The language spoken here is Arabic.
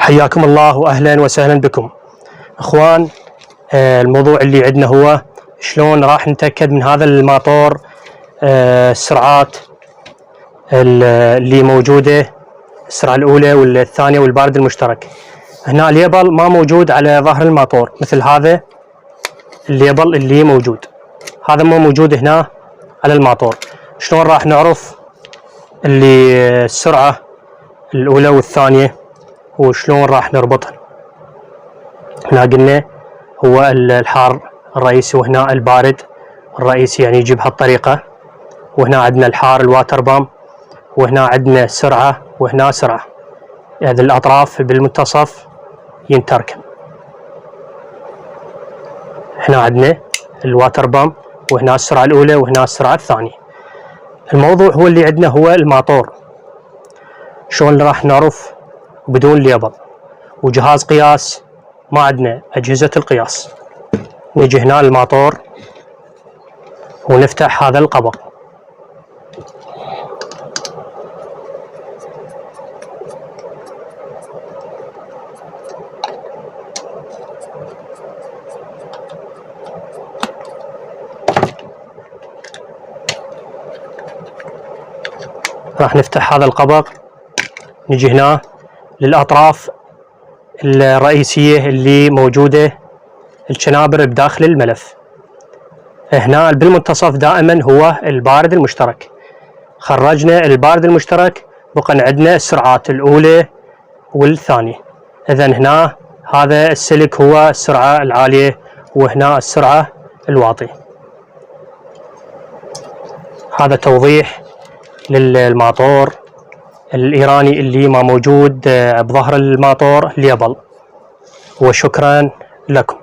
حياكم الله واهلا وسهلا بكم اخوان. الموضوع اللي عندنا هو شلون راح نتاكد من هذا الماطور السرعات اللي موجوده، السرعه الاولى والثانيه والبارد المشترك. هنا الليبل ما موجود على ظهر الماطور، مثل هذا الليبل اللي موجود، هذا ما موجود هنا على الماطور. شلون راح نعرف اللي السرعه الاولى والثانيه وشلون راح نربطها؟ هنا قلنا هو الحار الرئيسي وهنا البارد الرئيسي، يعني يجي بهالطريقة. وهنا عندنا الحار الواتر بام، وهنا عندنا سرعة وهنا سرعة، هذه الأطراف بالمنتصف ينتركم. هنا عندنا الواتر بام وهنا السرعة الأولى وهنا السرعة الثانية. الموضوع هو اللي عندنا هو الماطور، شلون راح نعرف بدون ليبل وجهاز قياس؟ ما عندنا أجهزة القياس. نجي هنا الماطور ونفتح هذا القبض، راح نفتح هذا القبض. نجي هنا للأطراف الرئيسية اللي موجودة، الشنابر بداخل الملف. هنا بالمنتصف دائما هو البارد المشترك. خرجنا البارد المشترك، بقى عندنا السرعات الأولى والثانية. إذن هنا هذا السلك هو السرعة العالية وهنا السرعة الواطية. هذا توضيح للماطور الإيراني اللي ما موجود بظهر الماطور ليبل. وشكرا لكم.